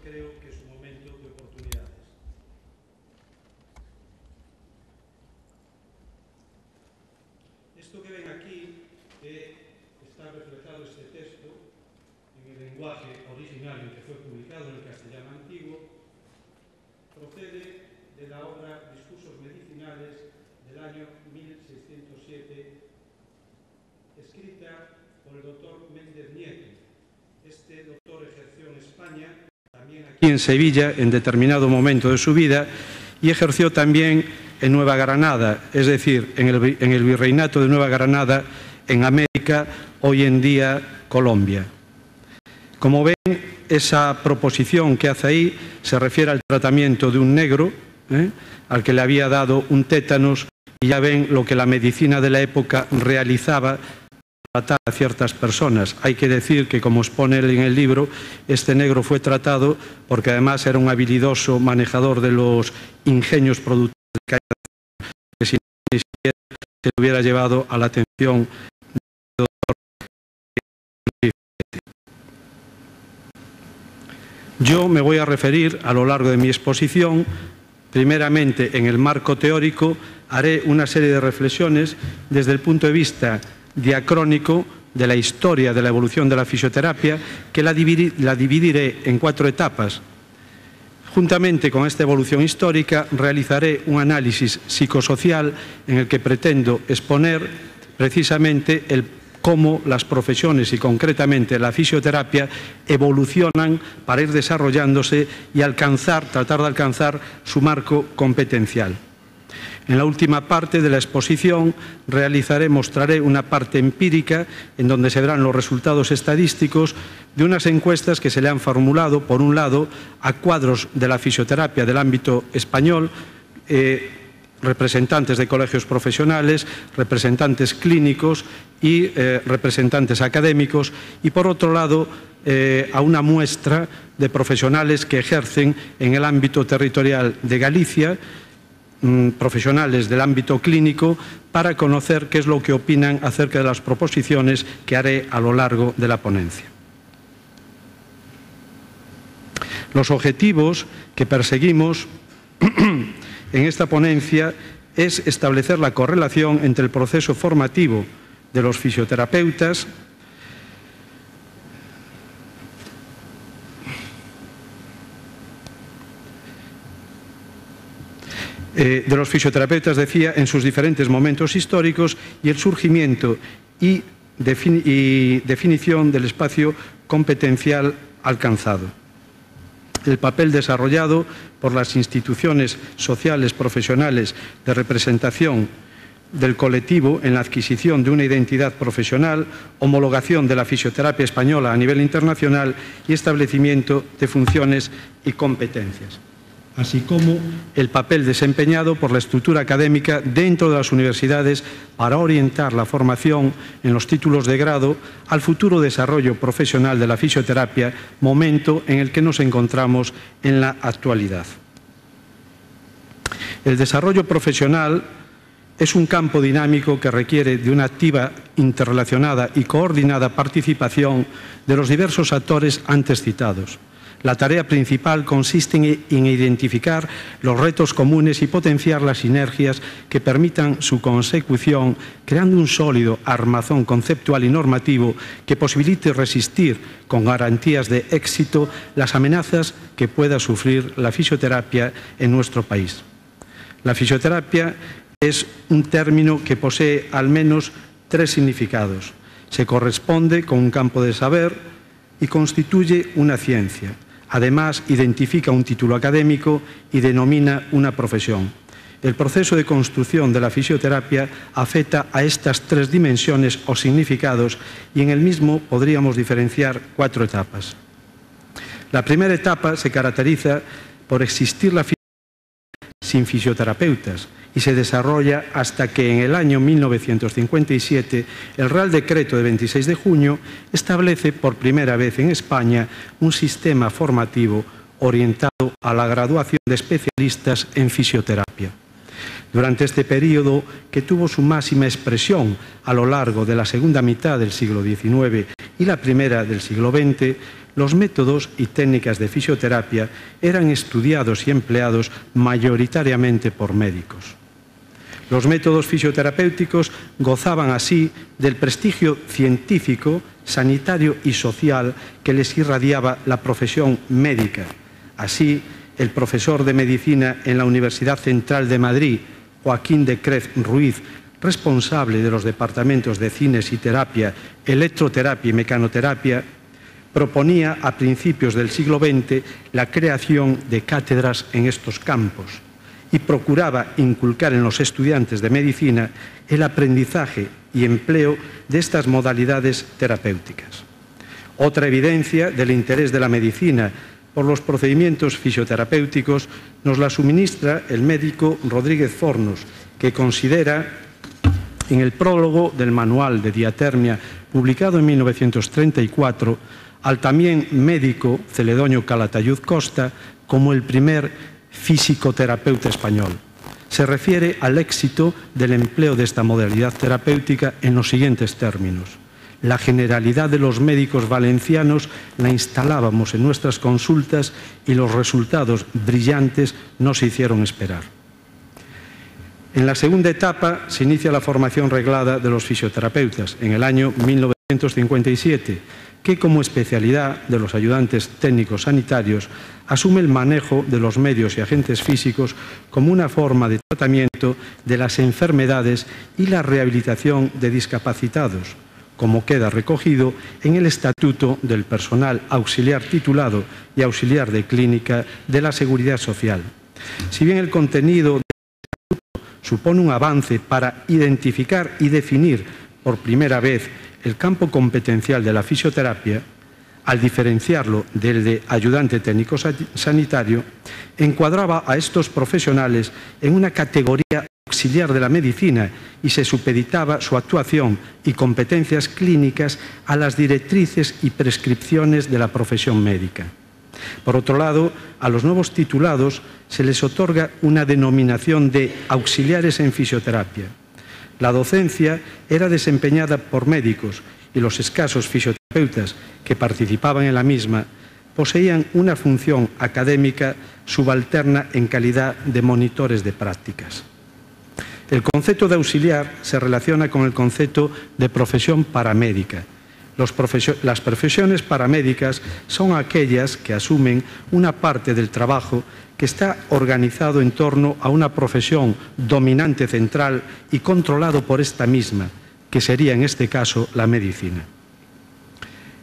creo que es un momento de oportunidades. Esto que ven aquí, está reflejado este texto en el lenguaje originario que fue publicado en el castellano antiguo, procede de la obra Discursos medicinales del año 1607, escrita por el doctor Méndez Nieto. Este doctor ejerció en España, también aquí en Sevilla, en determinado momento de su vida, y ejerció también en Nueva Granada, es decir, en el Virreinato de Nueva Granada, en América, hoy en día Colombia. Como ven, esa proposición que hace ahí se refiere al tratamiento de un negro, al que le había dado un tétanos, y ya ven lo que la medicina de la época realizaba para tratar a ciertas personas. Hay que decir que, como expone él en el libro, este negro fue tratado porque además era un habilidoso manejador de los ingenios productivos que si ni siquiera se le hubiera llevado a la atención del doctor. Yo me voy a referir a lo largo de mi exposición, primeramente en el marco teórico, haré una serie de reflexiones desde el punto de vista diacrónico de la historia de la evolución de la fisioterapia, que la dividiré en 4 etapas. Juntamente con esta evolución histórica realizaré un análisis psicosocial en el que pretendo exponer precisamente cómo las profesiones y concretamente la fisioterapia evolucionan para ir desarrollándose y tratar de alcanzar su marco competencial. En la última parte de la exposición mostraré una parte empírica en donde se verán los resultados estadísticos de unas encuestas que se le han formulado, por un lado, a cuadros de la fisioterapia del ámbito español, representantes de colegios profesionales, representantes clínicos y representantes académicos, y por otro lado a una muestra de profesionales que ejercen en el ámbito territorial de Galicia, profesionales del ámbito clínico, para conocer qué es lo que opinan acerca de las proposiciones que haré a lo largo de la ponencia. Los objetivos que perseguimos en esta ponencia es establecer la correlación entre el proceso formativo de los fisioterapeutas decía, en sus diferentes momentos históricos y el surgimiento y definición del espacio competencial alcanzado. El papel desarrollado por las instituciones sociales profesionales de representación del colectivo en la adquisición de una identidad profesional, homologación de la fisioterapia española a nivel internacional y establecimiento de funciones y competencias, así como el papel desempeñado por la estructura académica dentro de las universidades para orientar la formación en los títulos de grado al futuro desarrollo profesional de la fisioterapia, momento en el que nos encontramos en la actualidad. El desarrollo profesional es un campo dinámico que requiere de una activa, interrelacionada y coordinada participación de los diversos actores antes citados. La tarea principal consiste en identificar los retos comunes y potenciar las sinergias que permitan su consecución, creando un sólido armazón conceptual y normativo que posibilite resistir con garantías de éxito las amenazas que pueda sufrir la fisioterapia en nuestro país. La fisioterapia es un término que posee al menos 3 significados. Se corresponde con un campo de saber y constituye una ciencia. Además, identifica un título académico y denomina una profesión. El proceso de construcción de la fisioterapia afecta a estas 3 dimensiones o significados y en el mismo podríamos diferenciar 4 etapas. La primera etapa se caracteriza por existir la fisioterapia sin fisioterapeutas y se desarrolla hasta que en el año 1957 el Real Decreto de 26 de junio establece por primera vez en España un sistema formativo orientado a la graduación de especialistas en fisioterapia. Durante este periodo, que tuvo su máxima expresión a lo largo de la segunda mitad del siglo XIX y la primera del siglo XX, los métodos y técnicas de fisioterapia eran estudiados y empleados mayoritariamente por médicos. Los métodos fisioterapéuticos gozaban así del prestigio científico, sanitario y social que les irradiaba la profesión médica. Así, el profesor de Medicina en la Universidad Central de Madrid, Joaquín de Crez Ruiz, responsable de los departamentos de cinesiterapia, electroterapia y mecanoterapia, proponía a principios del siglo XX la creación de cátedras en estos campos y procuraba inculcar en los estudiantes de medicina el aprendizaje y empleo de estas modalidades terapéuticas. Otra evidencia del interés de la medicina por los procedimientos fisioterapéuticos nos la suministra el médico Rodríguez Fornos, que considera en el prólogo del Manual de Diatermia, publicado en 1934, al también médico Celedonio Calatayud Costa como el primer fisicoterapeuta español. Se refiere al éxito del empleo de esta modalidad terapéutica en los siguientes términos. La generalidad de los médicos valencianos la instalábamos en nuestras consultas y los resultados brillantes no se hicieron esperar. En la segunda etapa se inicia la formación reglada de los fisioterapeutas en el año 1957, que como especialidad de los ayudantes técnicos sanitarios asume el manejo de los medios y agentes físicos como una forma de tratamiento de las enfermedades y la rehabilitación de discapacitados, como queda recogido en el Estatuto del Personal Auxiliar Titulado y Auxiliar de Clínica de la Seguridad Social. Si bien el contenido del Estatuto supone un avance para identificar y definir por primera vez el campo competencial de la fisioterapia, al diferenciarlo del de ayudante técnico sanitario, encuadraba a estos profesionales en una categoría auxiliar de la medicina y se supeditaba su actuación y competencias clínicas a las directrices y prescripciones de la profesión médica. Por otro lado, a los nuevos titulados se les otorga una denominación de auxiliares en fisioterapia. La docencia era desempeñada por médicos y los escasos fisioterapeutas que participaban en la misma poseían una función académica subalterna en calidad de monitores de prácticas. El concepto de auxiliar se relaciona con el concepto de profesión paramédica. Las profesiones paramédicas son aquellas que asumen una parte del trabajo que está organizado en torno a una profesión dominante central y controlado por esta misma, que sería en este caso la medicina.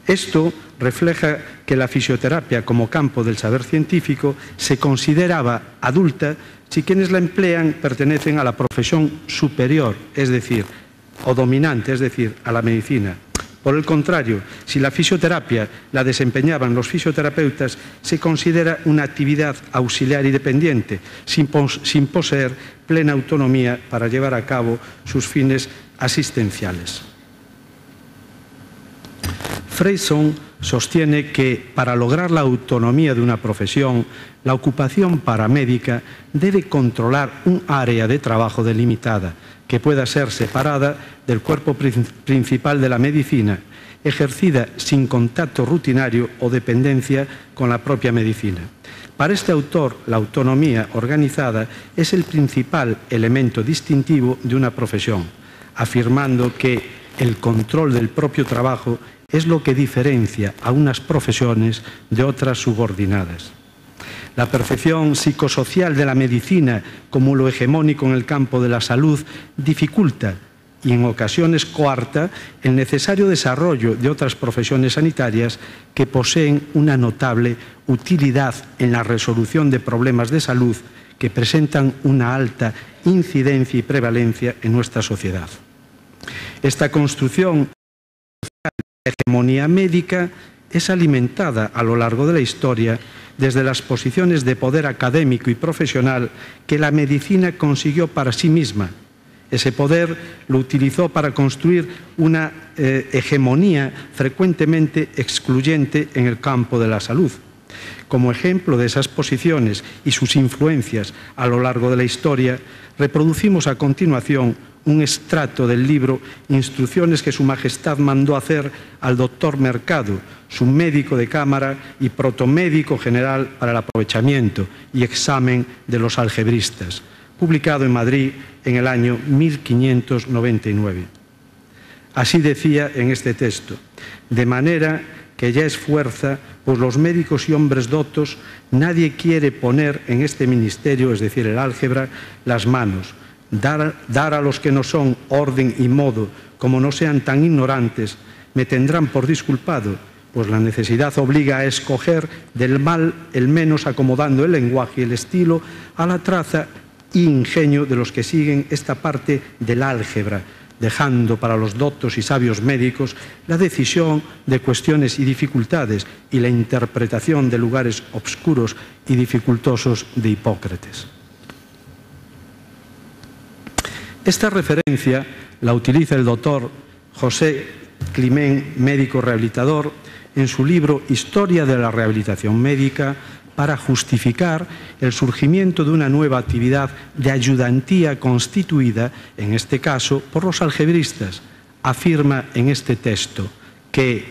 Esto refleja que la fisioterapia como campo del saber científico se consideraba adulta si quienes la emplean pertenecen a la profesión superior, es decir, o dominante, es decir, a la medicina. Por el contrario, si la fisioterapia la desempeñaban los fisioterapeutas, se considera una actividad auxiliar y dependiente, sin poseer plena autonomía para llevar a cabo sus fines asistenciales. Freyson sostiene que para lograr la autonomía de una profesión, la ocupación paramédica debe controlar un área de trabajo delimitada, que pueda ser separada del cuerpo principal de la medicina, ejercida sin contacto rutinario o dependencia con la propia medicina. Para este autor, la autonomía organizada es el principal elemento distintivo de una profesión, afirmando que el control del propio trabajo es lo que diferencia a unas profesiones de otras subordinadas. La percepción psicosocial de la medicina como lo hegemónico en el campo de la salud dificulta y en ocasiones coarta el necesario desarrollo de otras profesiones sanitarias que poseen una notable utilidad en la resolución de problemas de salud que presentan una alta incidencia y prevalencia en nuestra sociedad. Esta construcción de hegemonía médica es alimentada a lo largo de la historia desde las posiciones de poder académico y profesional que la medicina consiguió para sí misma. Ese poder lo utilizó para construir una hegemonía frecuentemente excluyente en el campo de la salud. Como ejemplo de esas posiciones y sus influencias a lo largo de la historia, reproducimos a continuación un extracto del libro Instrucciones que Su Majestad mandó hacer al doctor Mercado, su médico de cámara y protomédico general para el aprovechamiento y examen de los algebristas, publicado en Madrid en el año 1599. Así decía en este texto: de manera que ya es fuerza, pues los médicos y hombres dotos, nadie quiere poner en este ministerio, es decir, el álgebra, las manos, dar a los que no son orden y modo, como no sean tan ignorantes, me tendrán por disculpado, pues la necesidad obliga a escoger del mal el menos, acomodando el lenguaje y el estilo a la traza y ingenio de los que siguen esta parte del álgebra, dejando para los doctos y sabios médicos la decisión de cuestiones y dificultades y la interpretación de lugares obscuros y dificultosos de Hipócrates. Esta referencia la utiliza el doctor José Climent, médico rehabilitador, en su libro Historia de la Rehabilitación Médica, para justificar el surgimiento de una nueva actividad de ayudantía constituida, en este caso, por los algebristas. Afirma en este texto que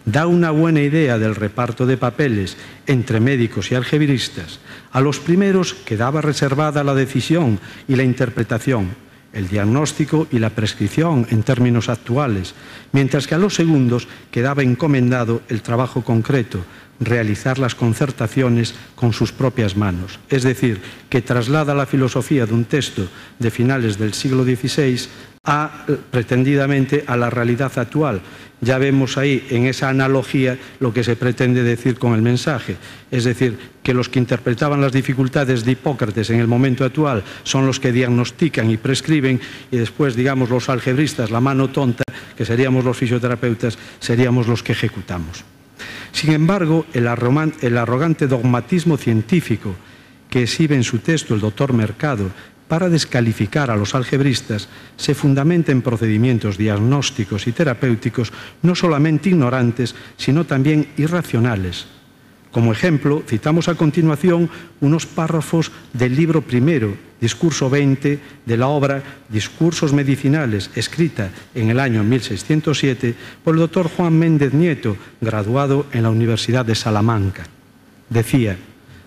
da una buena idea del reparto de papeles entre médicos y algebristas. A los primeros quedaba reservada la decisión y la interpretación, el diagnóstico y la prescripción en términos actuales, mientras que a los segundos quedaba encomendado el trabajo concreto, realizar las concertaciones con sus propias manos. Es decir, que traslada la filosofía de un texto de finales del siglo XVI pretendidamente a la realidad actual. Ya vemos ahí en esa analogía lo que se pretende decir con el mensaje. Es decir, que los que interpretaban las dificultades de Hipócrates en el momento actual son los que diagnostican y prescriben, y después, digamos, los algebristas, la mano tonta, que seríamos los fisioterapeutas, seríamos los que ejecutamos. Sin embargo, el arrogante dogmatismo científico que exhibe en su texto el doctor Mercado para descalificar a los algebristas se fundamenta en procedimientos diagnósticos y terapéuticos no solamente ignorantes, sino también irracionales. Como ejemplo, citamos a continuación unos párrafos del libro primero, discurso 20, de la obra Discursos medicinales, escrita en el año 1607 por el doctor Juan Méndez Nieto, graduado en la Universidad de Salamanca. Decía,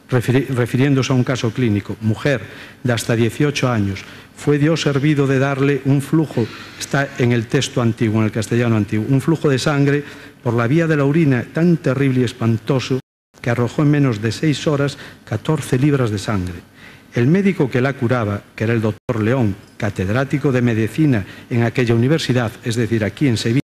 refiriéndose a un caso clínico: mujer de hasta 18 años, fue Dios servido de darle un flujo, está en el texto antiguo, en el castellano antiguo, un flujo de sangre por la vía de la orina tan terrible y espantoso que arrojó en menos de 6 horas 14 libras de sangre. El médico que la curaba, que era el doctor León, catedrático de medicina en aquella universidad, es decir, aquí en Sevilla,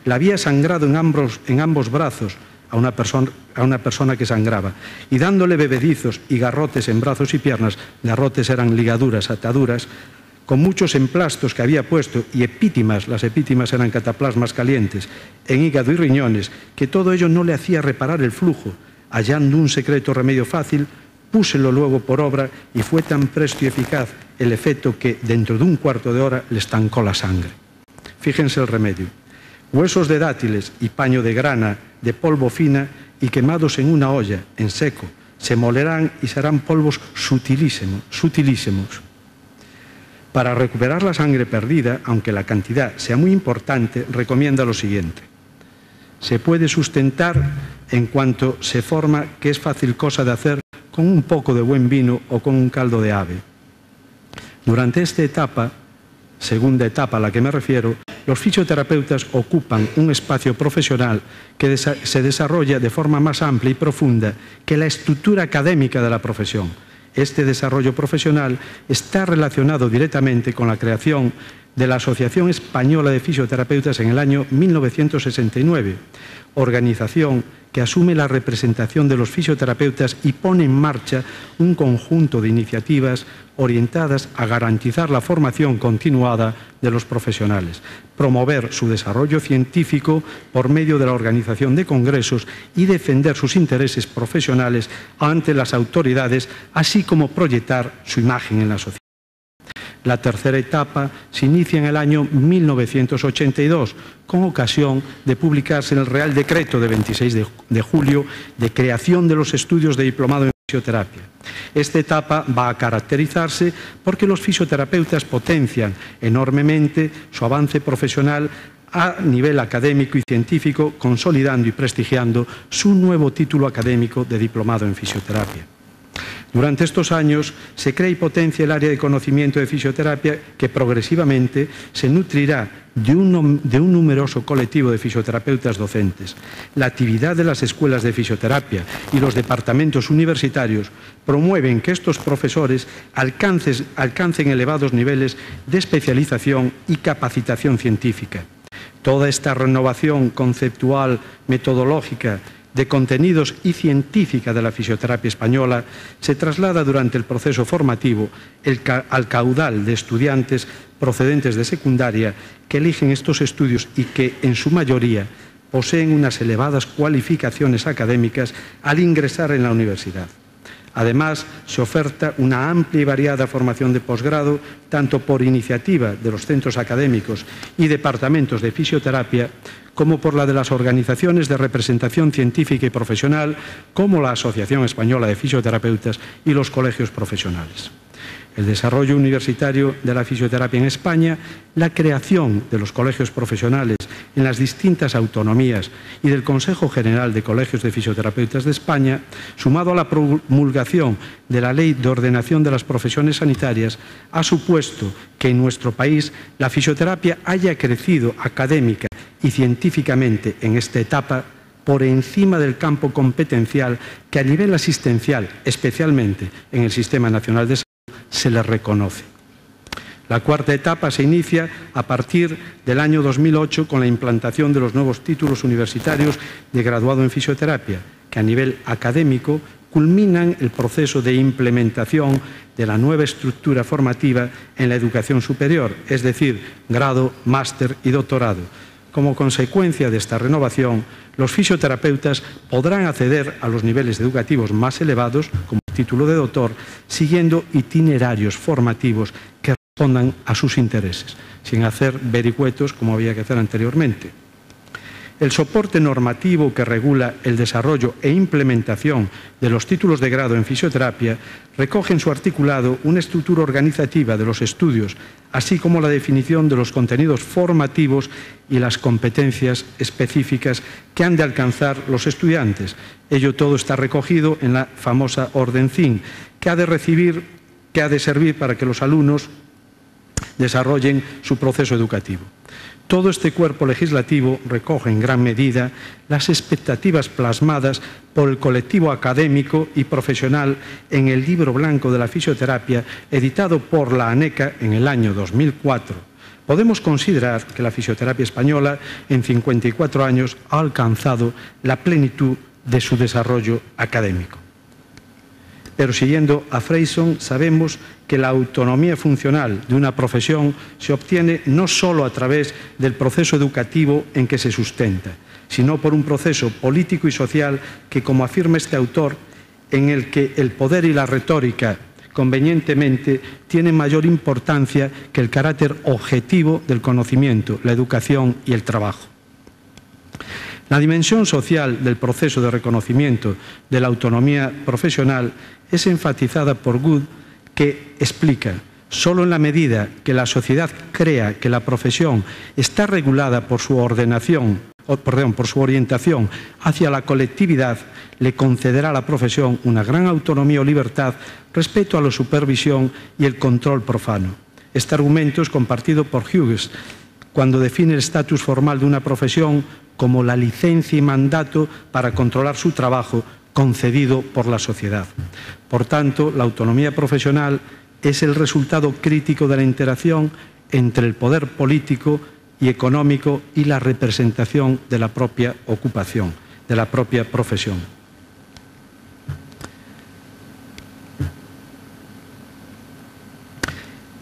la había sangrado en ambos brazos a una persona que sangraba, y dándole bebedizos y garrotes en brazos y piernas, garrotes eran ligaduras, ataduras, con muchos emplastos que había puesto, y epítimas, las epítimas eran cataplasmas calientes, en hígado y riñones, que todo ello no le hacía reparar el flujo. Hallando un secreto remedio fácil, púselo luego por obra, y fue tan presto y eficaz el efecto que dentro de un cuarto de hora le estancó la sangre. Fíjense el remedio: huesos de dátiles y paño de grana de polvo fina y quemados en una olla, en seco, se molerán y serán polvos sutilísimos. Para recuperar la sangre perdida, aunque la cantidad sea muy importante, recomienda lo siguiente: se puede sustentar en cuanto se forma que es fácil cosa de hacer con un poco de buen vino o con un caldo de ave. Durante esta etapa, segunda etapa a la que me refiero, los fisioterapeutas ocupan un espacio profesional que se desarrolla de forma más amplia y profunda que la estructura académica de la profesión. Este desarrollo profesional está relacionado directamente con la creación de la Asociación Española de Fisioterapeutas en el año 1969, organización que asume la representación de los fisioterapeutas y pone en marcha un conjunto de iniciativas orientadas a garantizar la formación continuada de los profesionales, promover su desarrollo científico por medio de la organización de congresos y defender sus intereses profesionales ante las autoridades, así como proyectar su imagen en la sociedad. La tercera etapa se inicia en el año 1982, con ocasión de publicarse el Real Decreto de 26 de julio de creación de los estudios de diplomado en fisioterapia. Esta etapa va a caracterizarse porque los fisioterapeutas potencian enormemente su avance profesional a nivel académico y científico, consolidando y prestigiando su nuevo título académico de diplomado en fisioterapia. Durante estos años se crea y potencia el área de conocimiento de fisioterapia que progresivamente se nutrirá de un numeroso colectivo de fisioterapeutas docentes. La actividad de las escuelas de fisioterapia y los departamentos universitarios promueven que estos profesores alcancen elevados niveles de especialización y capacitación científica. Toda esta renovación conceptual, metodológica, de contenidos y científica de la fisioterapia española se traslada durante el proceso formativo al caudal de estudiantes procedentes de secundaria que eligen estos estudios y que, en su mayoría, poseen unas elevadas cualificaciones académicas al ingresar en la universidad. Además, se oferta una amplia y variada formación de posgrado, tanto por iniciativa de los centros académicos y departamentos de fisioterapia, como por la de las organizaciones de representación científica y profesional, como la Asociación Española de Fisioterapeutas y los colegios profesionales. El desarrollo universitario de la fisioterapia en España, la creación de los colegios profesionales en las distintas autonomías y del Consejo General de Colegios de Fisioterapeutas de España, sumado a la promulgación de la Ley de Ordenación de las Profesiones Sanitarias, ha supuesto que en nuestro país la fisioterapia haya crecido académica y científicamente en esta etapa por encima del campo competencial que a nivel asistencial, especialmente en el Sistema Nacional de Salud, se le reconoce. La cuarta etapa se inicia a partir del año 2008 con la implantación de los nuevos títulos universitarios de graduado en fisioterapia, que a nivel académico culminan el proceso de implementación de la nueva estructura formativa en la educación superior, es decir, grado, máster y doctorado. Como consecuencia de esta renovación, los fisioterapeutas podrán acceder a los niveles educativos más elevados, como el título de doctor, siguiendo itinerarios formativos que respondan a sus intereses, sin hacer vericuetos como había que hacer anteriormente. El soporte normativo que regula el desarrollo e implementación de los títulos de grado en fisioterapia recoge en su articulado una estructura organizativa de los estudios, así como la definición de los contenidos formativos y las competencias específicas que han de alcanzar los estudiantes. Ello todo está recogido en la famosa Orden CIN, que ha de servir para que los alumnos desarrollen su proceso educativo. Todo este cuerpo legislativo recoge en gran medida las expectativas plasmadas por el colectivo académico y profesional en el Libro Blanco de la Fisioterapia, editado por la ANECA en el año 2004. Podemos considerar que la fisioterapia española, en 54 años, ha alcanzado la plenitud de su desarrollo académico. Pero siguiendo a Freyson, sabemos que la autonomía funcional de una profesión se obtiene no solo a través del proceso educativo en que se sustenta, sino por un proceso político y social que, como afirma este autor, en el que el poder y la retórica convenientemente tienen mayor importancia que el carácter objetivo del conocimiento, la educación y el trabajo. La dimensión social del proceso de reconocimiento de la autonomía profesional es enfatizada por Good, que explica: solo en la medida que la sociedad crea que la profesión está regulada por su orientación hacia la colectividad, le concederá a la profesión una gran autonomía o libertad respecto a la supervisión y el control profano. Este argumento es compartido por Hughes cuando define el estatus formal de una profesión como la licencia y mandato para controlar su trabajo concedido por la sociedad. Por tanto, la autonomía profesional es el resultado crítico de la interacción entre el poder político y económico y la representación de la propia ocupación, de la propia profesión.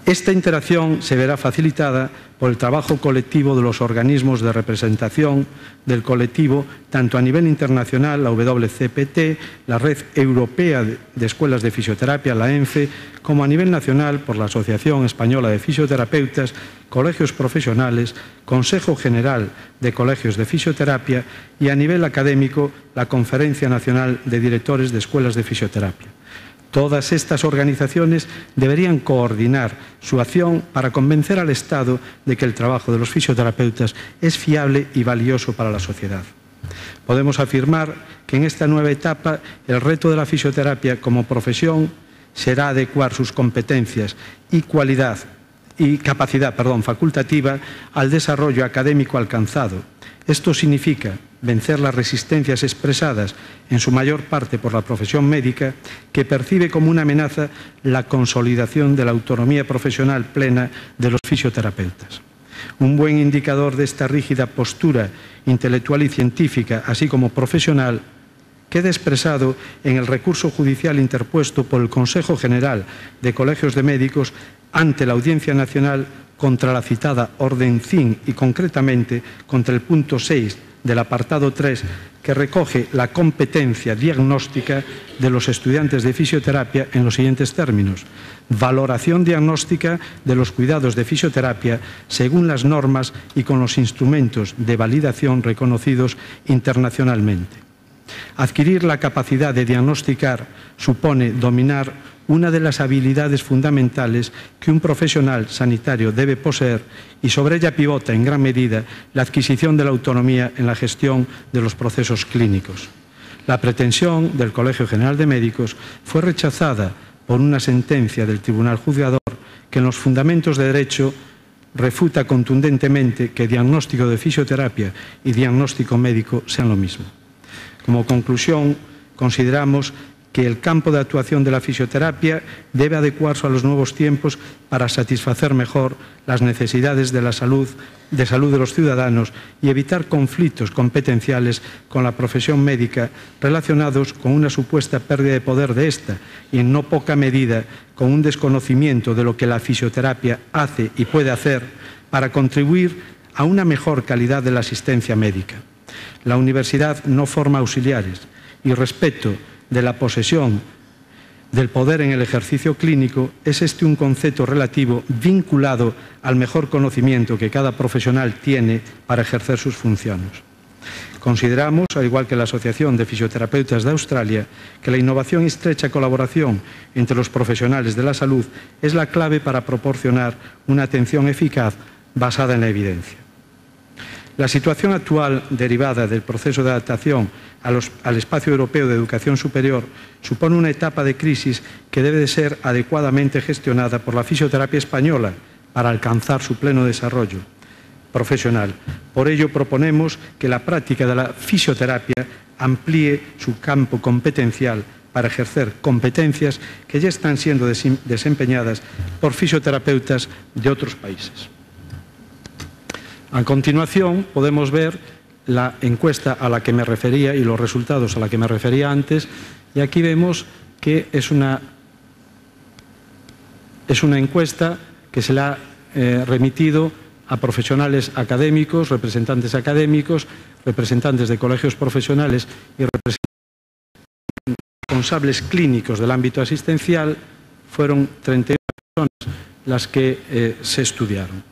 Esta interacción se verá facilitada por el trabajo colectivo de los organismos de representación del colectivo, tanto a nivel internacional, la WCPT, la Red Europea de Escuelas de Fisioterapia, la ENFE, como a nivel nacional por la Asociación Española de Fisioterapeutas, colegios profesionales, Consejo General de Colegios de Fisioterapia y a nivel académico la Conferencia Nacional de Directores de Escuelas de Fisioterapia. Todas estas organizaciones deberían coordinar su acción para convencer al Estado de que el trabajo de los fisioterapeutas es fiable y valioso para la sociedad. Podemos afirmar que en esta nueva etapa el reto de la fisioterapia como profesión será adecuar sus competencias y capacidad facultativa al desarrollo académico alcanzado. Esto significa vencer las resistencias expresadas en su mayor parte por la profesión médica, que percibe como una amenaza la consolidación de la autonomía profesional plena de los fisioterapeutas. Un buen indicador de esta rígida postura intelectual y científica, así como profesional, queda expresado en el recurso judicial interpuesto por el Consejo General de Colegios de Médicos ante la Audiencia Nacional contra la citada Orden CIN y concretamente contra el punto 6 del apartado 3 que recoge la competencia diagnóstica de los estudiantes de fisioterapia en los siguientes términos: valoración diagnóstica de los cuidados de fisioterapia según las normas y con los instrumentos de validación reconocidos internacionalmente. Adquirir la capacidad de diagnosticar supone dominar una de las habilidades fundamentales que un profesional sanitario debe poseer y sobre ella pivota en gran medida la adquisición de la autonomía en la gestión de los procesos clínicos. La pretensión del Colegio General de Médicos fue rechazada por una sentencia del Tribunal Juzgador que en los fundamentos de derecho refuta contundentemente que diagnóstico de fisioterapia y diagnóstico médico sean lo mismo. Como conclusión, consideramos que el campo de actuación de la fisioterapia debe adecuarse a los nuevos tiempos para satisfacer mejor las necesidades de la salud de los ciudadanos y evitar conflictos competenciales con la profesión médica relacionados con una supuesta pérdida de poder de ésta y en no poca medida con un desconocimiento de lo que la fisioterapia hace y puede hacer para contribuir a una mejor calidad de la asistencia médica. La universidad no forma auxiliares y respecto de la posesión del poder en el ejercicio clínico, es este un concepto relativo vinculado al mejor conocimiento que cada profesional tiene para ejercer sus funciones. Consideramos, al igual que la Asociación de Fisioterapeutas de Australia, que la innovación y estrecha colaboración entre los profesionales de la salud es la clave para proporcionar una atención eficaz basada en la evidencia. La situación actual, derivada del proceso de adaptación al espacio europeo de educación superior, supone una etapa de crisis que debe de ser adecuadamente gestionada por la fisioterapia española para alcanzar su pleno desarrollo profesional. Por ello, proponemos que la práctica de la fisioterapia amplíe su campo competencial para ejercer competencias que ya están siendo desempeñadas por fisioterapeutas de otros países. A continuación, podemos ver la encuesta a la que me refería y los resultados a la que me refería antes, y aquí vemos que es una encuesta que se le ha remitido a profesionales académicos, representantes de colegios profesionales y responsables clínicos del ámbito asistencial. Fueron 31 personas las que se estudiaron.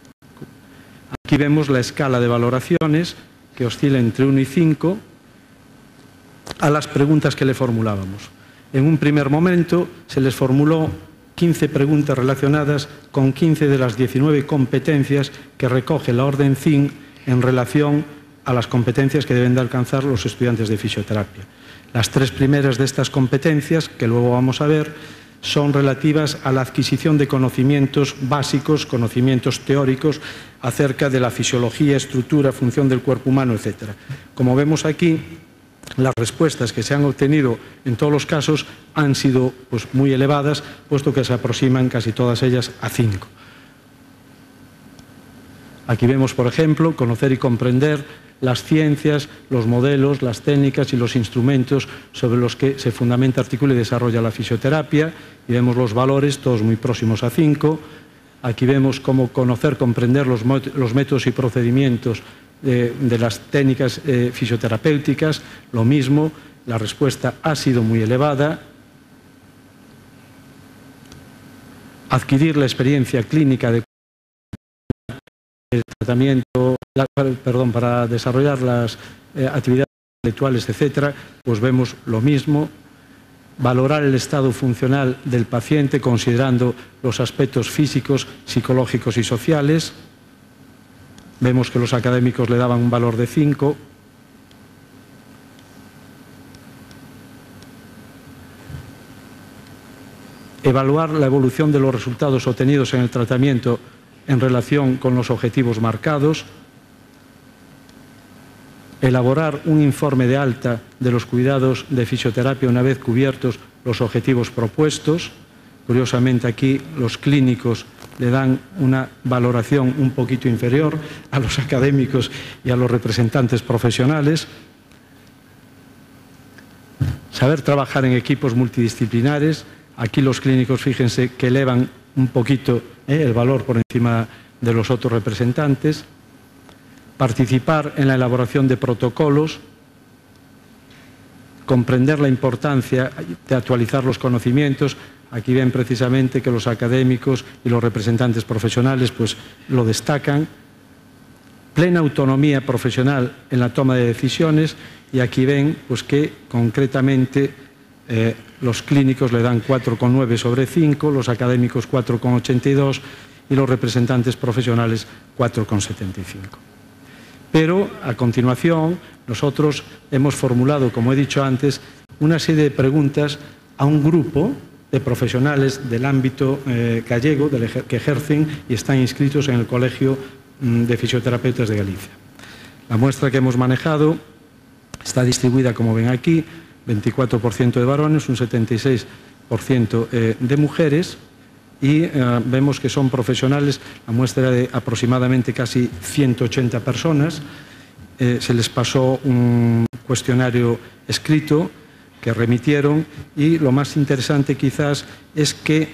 Aquí vemos la escala de valoraciones que oscila entre 1 y 5 a las preguntas que le formulábamos. En un primer momento se les formuló 15 preguntas relacionadas con 15 de las 19 competencias que recoge la Orden CIN en relación a las competencias que deben de alcanzar los estudiantes de fisioterapia. Las 3 primeras de estas competencias, que luego vamos a ver, son relativas a la adquisición de conocimientos básicos, conocimientos teóricos acerca de la fisiología, estructura, función del cuerpo humano, etc. Como vemos aquí, las respuestas que se han obtenido en todos los casos han sido muy elevadas, puesto que se aproximan casi todas ellas a 5. Aquí vemos, por ejemplo, conocer y comprender las ciencias, los modelos, las técnicas y los instrumentos sobre los que se fundamenta, articula y desarrolla la fisioterapia, y vemos los valores, todos muy próximos a 5. Aquí vemos cómo conocer, comprender los métodos y procedimientos de las técnicas fisioterapéuticas. Lo mismo, la respuesta ha sido muy elevada. Adquirir la experiencia clínica de tratamiento, para desarrollar las actividades intelectuales, etcétera, pues vemos lo mismo. Valorar el estado funcional del paciente considerando los aspectos físicos, psicológicos y sociales. Vemos que los académicos le daban un valor de 5. Evaluar la evolución de los resultados obtenidos en el tratamiento en relación con los objetivos marcados. Elaborar un informe de alta de los cuidados de fisioterapia una vez cubiertos los objetivos propuestos. Curiosamente, aquí los clínicos le dan una valoración un poquito inferior a los académicos y a los representantes profesionales. Saber trabajar en equipos multidisciplinares. Aquí los clínicos, fíjense, que elevan un poquito el valor por encima de los otros representantes. Participar en la elaboración de protocolos, comprender la importancia de actualizar los conocimientos. Aquí ven precisamente que los académicos y los representantes profesionales pues lo destacan. Plena autonomía profesional en la toma de decisiones, y aquí ven pues que concretamente los clínicos le dan 4,9 sobre 5, los académicos 4,82 y los representantes profesionales 4,75. Pero, a continuación, nosotros hemos formulado, como he dicho antes, una serie de preguntas a un grupo de profesionales del ámbito gallego que ejercen y están inscritos en el Colegio de Fisioterapeutas de Galicia. La muestra que hemos manejado está distribuida, como ven aquí, 24% de varones, un 76% de mujeres. Y vemos que son profesionales, la muestra era de aproximadamente casi 180 personas. Se les pasó un cuestionario escrito que remitieron, y lo más interesante quizás es que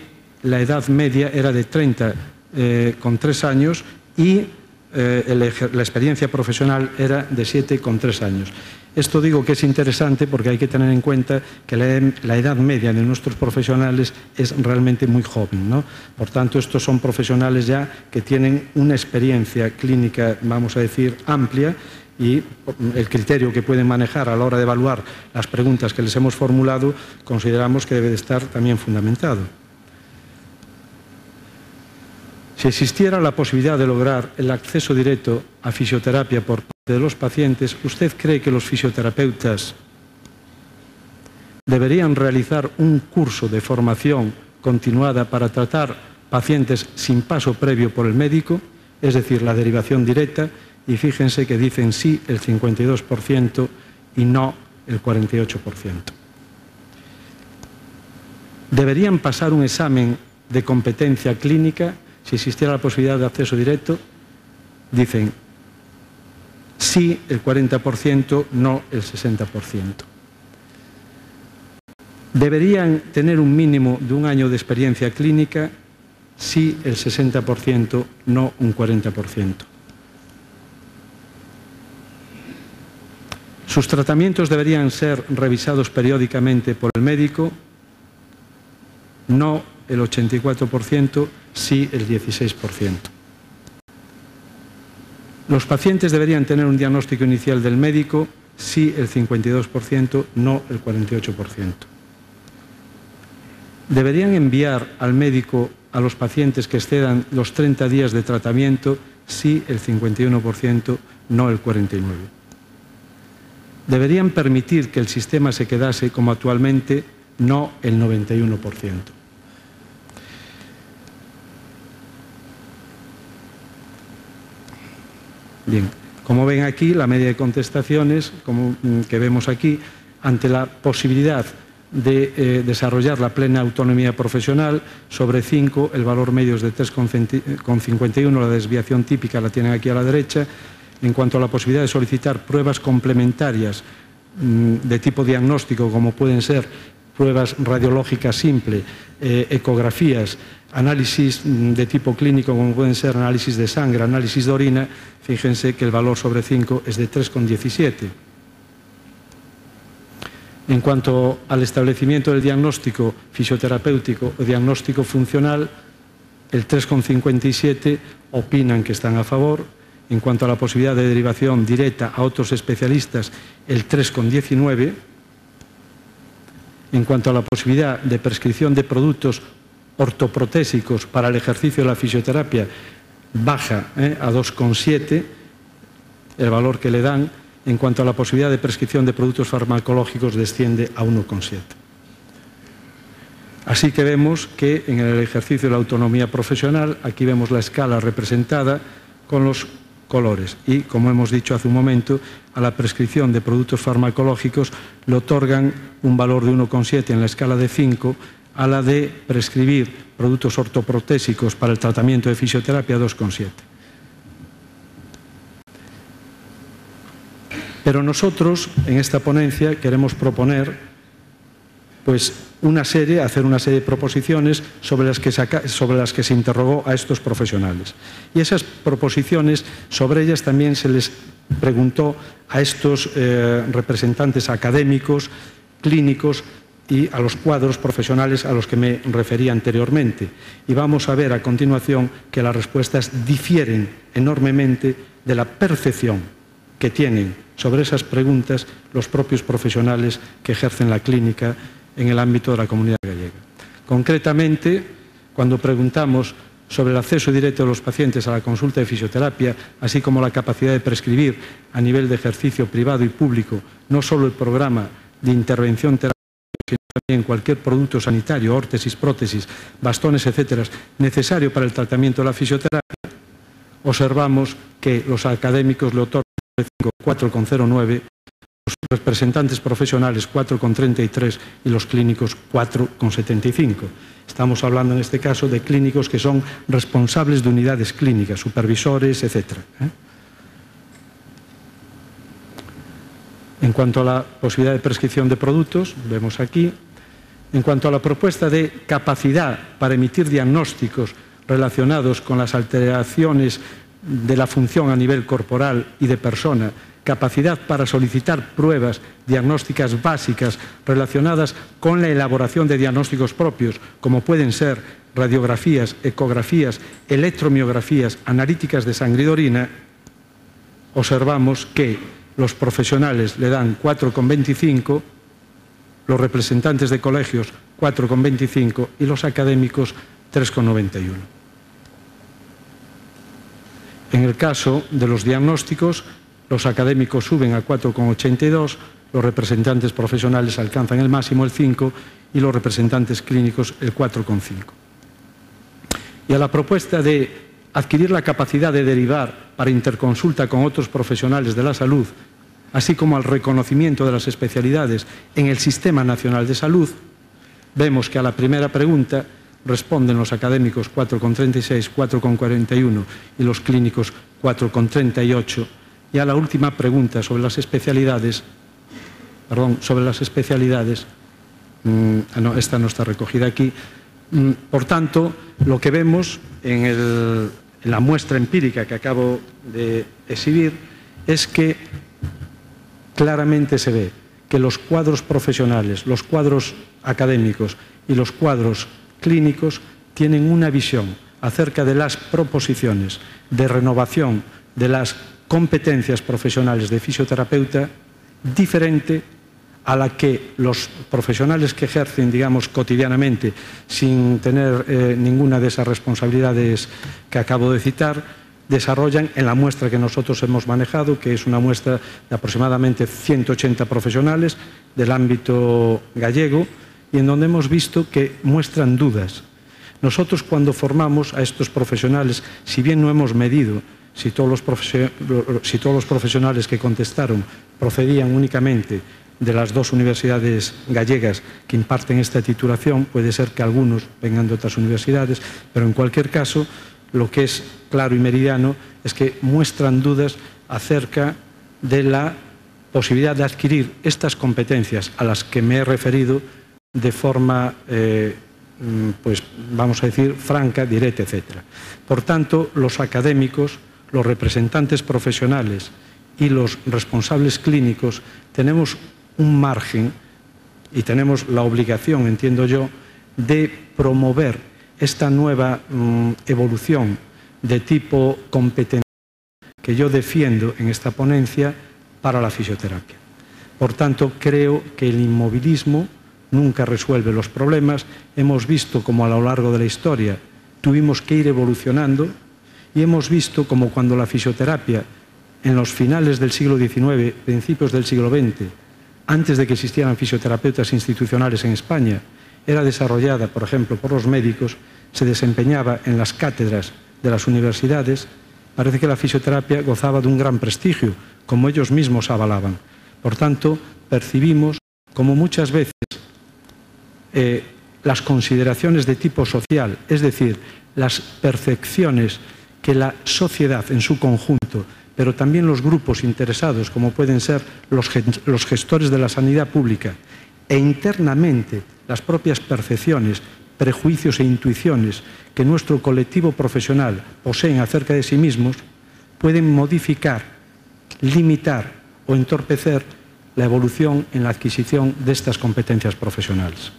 la edad media era de 30,3 años y la experiencia profesional era de 7,3 años. Esto digo que es interesante porque hay que tener en cuenta que la edad media de nuestros profesionales es realmente muy joven, ¿no? Por tanto, estos son profesionales ya que tienen una experiencia clínica, vamos a decir, amplia, y el criterio que pueden manejar a la hora de evaluar las preguntas que les hemos formulado consideramos que debe de estar también fundamentado. Si existiera la posibilidad de lograr el acceso directo a fisioterapia por parte de los pacientes, ¿usted cree que los fisioterapeutas deberían realizar un curso de formación continuada para tratar pacientes sin paso previo por el médico, es decir, la derivación directa? Y fíjense que dicen sí el 52% y no el 48%. ¿Deberían pasar un examen de competencia clínica si existiera la posibilidad de acceso directo? Dicen sí el 40%, no el 60%. ¿Deberían tener un mínimo de un año de experiencia clínica? Sí el 60%, no un 40%. ¿Sus tratamientos deberían ser revisados periódicamente por el médico? No el 84%, sí el 16%. ¿Los pacientes deberían tener un diagnóstico inicial del médico? Sí el 52%, no el 48%. ¿Deberían enviar al médico a los pacientes que excedan los 30 días de tratamiento? Sí el 51%, no el 49%. ¿Deberían permitir que el sistema se quedase como actualmente? No el 91%. Bien, como ven aquí, la media de contestaciones que vemos aquí, ante la posibilidad de desarrollar la plena autonomía profesional, sobre 5 el valor medio es de 3,51, la desviación típica la tienen aquí a la derecha. En cuanto a la posibilidad de solicitar pruebas complementarias de tipo diagnóstico, como pueden ser pruebas radiológicas simples, ecografías, análisis de tipo clínico como pueden ser análisis de sangre, análisis de orina, fíjense que el valor sobre 5 es de 3,17. En cuanto al establecimiento del diagnóstico fisioterapéutico o diagnóstico funcional, el 3,57 opinan que están a favor. En cuanto a la posibilidad de derivación directa a otros especialistas, el 3,19. En cuanto a la posibilidad de prescripción de productos ortoprotésicos para el ejercicio de la fisioterapia, baja a 2,7 el valor que le dan. En cuanto a la posibilidad de prescripción de productos farmacológicos, desciende a 1,7. Así que vemos que en el ejercicio de la autonomía profesional, aquí vemos la escala representada con los colores y, como hemos dicho hace un momento, a la prescripción de productos farmacológicos le otorgan un valor de 1,7 en la escala de 5, a la de prescribir productos ortoprotésicos para el tratamiento de fisioterapia 2,7. Pero nosotros, en esta ponencia, queremos proponer hacer una serie de proposiciones sobre las que se interrogó a estos profesionales. Y esas proposiciones, sobre ellas también se les preguntó a estos representantes académicos, clínicos y a los cuadros profesionales a los que me refería anteriormente. Y vamos a ver a continuación que las respuestas difieren enormemente de la percepción que tienen sobre esas preguntas los propios profesionales que ejercen la clínica en el ámbito de la comunidad gallega. Concretamente, cuando preguntamos sobre el acceso directo de los pacientes a la consulta de fisioterapia, así como la capacidad de prescribir a nivel de ejercicio privado y público, no solo el programa de intervención terapéutica, sino también cualquier producto sanitario, órtesis, prótesis, bastones, etcétera, necesario para el tratamiento de la fisioterapia, observamos que los académicos le otorgan 4,09, los representantes profesionales 4,33 y los clínicos 4,75. Estamos hablando en este caso de clínicos que son responsables de unidades clínicas, supervisores, etc. En cuanto a la posibilidad de prescripción de productos, vemos aquí. En cuanto a la propuesta de capacidad para emitir diagnósticos relacionados con las alteraciones de la función a nivel corporal y de persona, capacidad para solicitar pruebas diagnósticas básicas relacionadas con la elaboración de diagnósticos propios, como pueden ser radiografías, ecografías, electromiografías, analíticas de sangre y de orina, observamos que los profesionales le dan 4,25, los representantes de colegios 4,25 y los académicos 3,91. En el caso de los diagnósticos, los académicos suben a 4,82, los representantes profesionales alcanzan el máximo, el 5, y los representantes clínicos el 4,5. Y a la propuesta de adquirir la capacidad de derivar para interconsulta con otros profesionales de la salud, así como al reconocimiento de las especialidades en el Sistema Nacional de Salud, vemos que a la primera pregunta responden los académicos 4,36, 4,41 y los clínicos 4,38. Y a la última pregunta sobre las especialidades, esta no está recogida aquí. Por tanto, lo que vemos en la muestra empírica que acabo de exhibir es que claramente se ve que los cuadros profesionales, los cuadros académicos y los cuadros clínicos tienen una visión acerca de las proposiciones de renovación de las competencias profesionales de fisioterapeuta diferente a la que los profesionales que ejercen, digamos, cotidianamente sin tener ninguna de esas responsabilidades que acabo de citar, desarrollan en la muestra que nosotros hemos manejado, que es una muestra de aproximadamente 180 profesionales del ámbito gallego, y en donde hemos visto que muestran dudas. Nosotros, cuando formamos a estos profesionales, si bien no hemos medido si todos los profesionales que contestaron procedían únicamente de las dos universidades gallegas que imparten esta titulación, puede ser que algunos vengan de otras universidades, pero en cualquier caso, lo que es claro y meridiano es que muestran dudas acerca de la posibilidad de adquirir estas competencias a las que me he referido de forma, pues vamos a decir, franca, directa, etc. Por tanto, los académicos, los representantes profesionales y los responsables clínicos tenemos un margen y tenemos la obligación, entiendo yo, de promover esta nueva evolución de tipo competencial que yo defiendo en esta ponencia para la fisioterapia. Por tanto, creo que el inmovilismo nunca resuelve los problemas. Hemos visto cómo a lo largo de la historia tuvimos que ir evolucionando y hemos visto cómo cuando la fisioterapia en los finales del siglo XIX, principios del siglo XX, antes de que existieran fisioterapeutas institucionales en España, era desarrollada, por ejemplo, por los médicos, se desempeñaba en las cátedras de las universidades, parece que la fisioterapia gozaba de un gran prestigio, como ellos mismos avalaban. Por tanto, percibimos como muchas veces las consideraciones de tipo social, es decir, las percepciones que la sociedad en su conjunto, pero también los grupos interesados, como pueden ser los gestores de la sanidad pública, e internamente las propias percepciones, prejuicios e intuiciones que nuestro colectivo profesional poseen acerca de sí mismos, pueden modificar, limitar o entorpecer la evolución en la adquisición de estas competencias profesionales.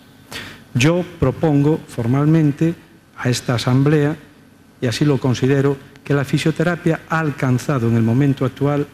Yo propongo formalmente a esta asamblea, y así lo considero, que la fisioterapia ha alcanzado en el momento actual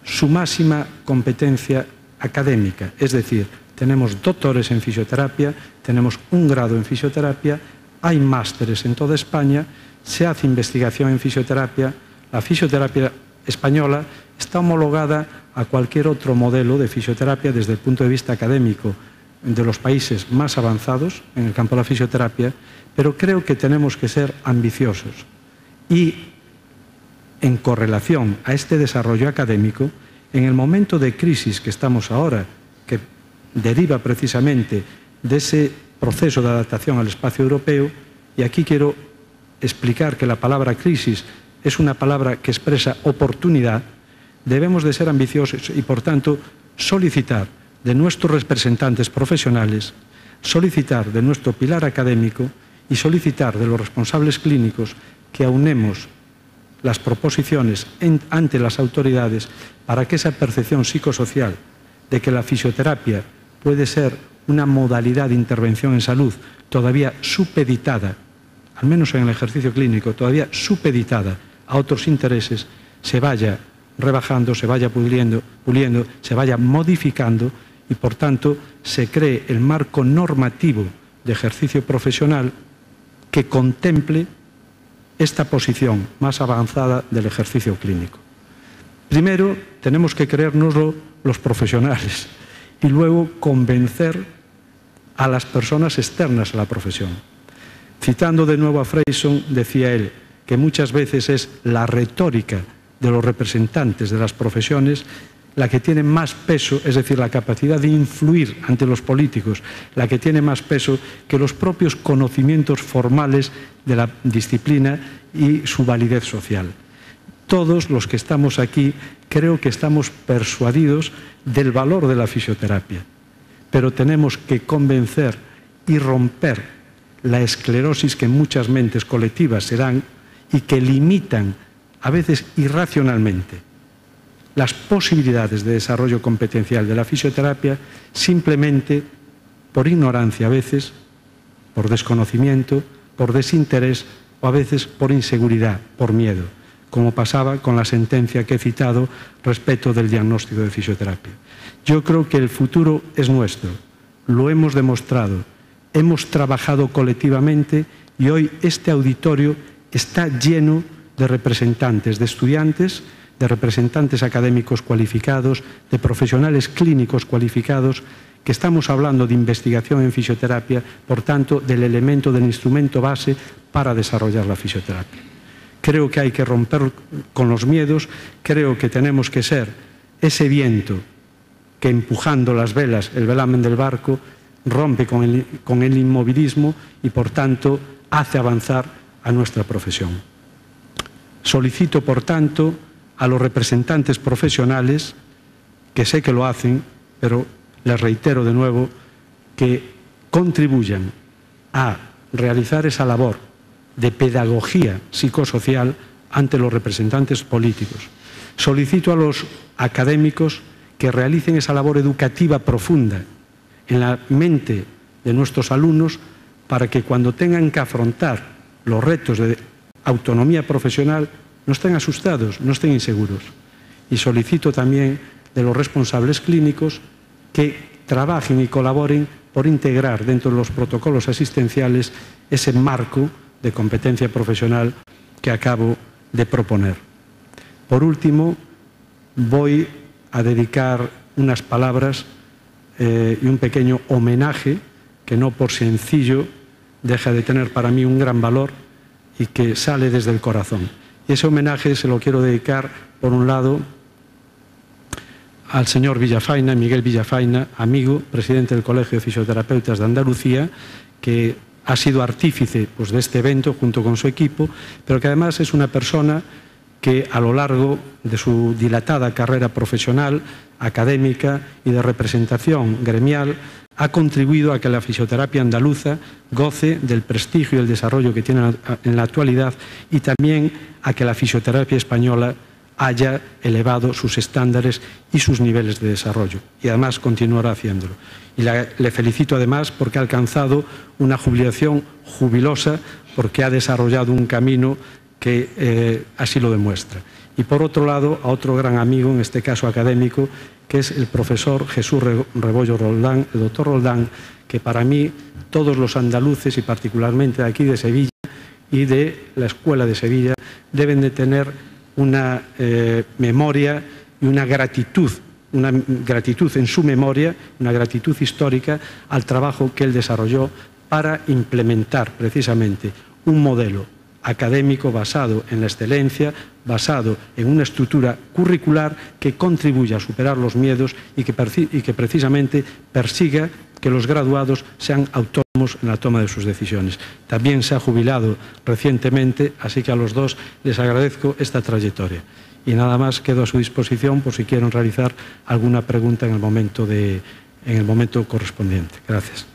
su máxima competencia académica, es decir, tenemos doctores en fisioterapia, tenemos un grado en fisioterapia, hay másteres en toda España, se hace investigación en fisioterapia, la fisioterapia española está homologada a cualquier otro modelo de fisioterapia desde el punto de vista académico de los países más avanzados en el campo de la fisioterapia, pero creo que tenemos que ser ambiciosos y, en correlación a este desarrollo académico, en el momento de crisis que estamos ahora, que deriva precisamente de ese proceso de adaptación al espacio europeo, y aquí quiero explicar que la palabra crisis es una palabra que expresa oportunidad, debemos de ser ambiciosos y, por tanto, solicitar de nuestros representantes profesionales, solicitar de nuestro pilar académico y solicitar de los responsables clínicos que aunemos las proposiciones ante las autoridades para que esa percepción psicosocial de que la fisioterapia puede ser una modalidad de intervención en salud todavía supeditada, al menos en el ejercicio clínico, todavía supeditada a otros intereses, se vaya rebajando, se vaya puliendo, se vaya modificando y, por tanto, se cree el marco normativo de ejercicio profesional que contemple esta posición más avanzada del ejercicio clínico. Primero, tenemos que creérnoslo los profesionales y luego convencer a las personas externas a la profesión. Citando de nuevo a Freyson, decía él que muchas veces es la retórica de los representantes de las profesiones la que tiene más peso, es decir, la capacidad de influir ante los políticos, la que tiene más peso que los propios conocimientos formales de la disciplina y su validez social. Todos los que estamos aquí creo que estamos persuadidos del valor de la fisioterapia, pero tenemos que convencer y romper la esclerosis que en muchas mentes colectivas se dan y que limitan, a veces irracionalmente, las posibilidades de desarrollo competencial de la fisioterapia simplemente por ignorancia a veces, por desconocimiento, por desinterés o a veces por inseguridad, por miedo, como pasaba con la sentencia que he citado respecto del diagnóstico de fisioterapia. Yo creo que el futuro es nuestro, lo hemos demostrado, hemos trabajado colectivamente y hoy este auditorio está lleno de representantes, de estudiantes, de representantes académicos cualificados, de profesionales clínicos cualificados, que estamos hablando de investigación en fisioterapia, por tanto, del elemento, del instrumento base para desarrollar la fisioterapia. Creo que hay que romper con los miedos, creo que tenemos que ser ese viento que, empujando las velas, el velamen del barco, rompe con el inmovilismo y, por tanto, hace avanzar a nuestra profesión. Solicito, por tanto, a los representantes profesionales, que sé que lo hacen, pero les reitero de nuevo que contribuyan a realizar esa labor de pedagogía psicosocial ante los representantes políticos. Solicito a los académicos que realicen esa labor educativa profunda en la mente de nuestros alumnos para que cuando tengan que afrontar los retos de autonomía profesional no estén asustados, no estén inseguros. Y solicito también de los responsables clínicos que trabajen y colaboren por integrar dentro de los protocolos asistenciales ese marco de competencia profesional que acabo de proponer. Por último, voy a dedicar unas palabras y un pequeño homenaje que no por sencillo deja de tener para mí un gran valor y que sale desde el corazón. Y ese homenaje se lo quiero dedicar, por un lado, al señor Villafaina, Miguel Villafaina, amigo, presidente del Colegio de Fisioterapeutas de Andalucía, que ha sido artífice pues, de este evento junto con su equipo, pero que además es una persona que a lo largo de su dilatada carrera profesional, académica y de representación gremial, ha contribuido a que la fisioterapia andaluza goce del prestigio y el desarrollo que tiene en la actualidad y también a que la fisioterapia española haya elevado sus estándares y sus niveles de desarrollo. Y además continuará haciéndolo. Y le felicito además porque ha alcanzado una jubilación jubilosa porque ha desarrollado un camino que así lo demuestra. Y por otro lado, a otro gran amigo, en este caso académico, que es el profesor Jesús Rebollo Roldán, el doctor Roldán, que para mí todos los andaluces y particularmente de aquí de Sevilla y de la Escuela de Sevilla deben de tener una memoria y una gratitud en su memoria, una gratitud histórica al trabajo que él desarrolló para implementar precisamente un modelo académico basado en la excelencia, basado en una estructura curricular que contribuya a superar los miedos y que precisamente persiga que los graduados sean autónomos en la toma de sus decisiones. También se ha jubilado recientemente, así que a los dos les agradezco esta trayectoria. Y nada más, quedo a su disposición por si quieren realizar alguna pregunta en el momento correspondiente. Gracias.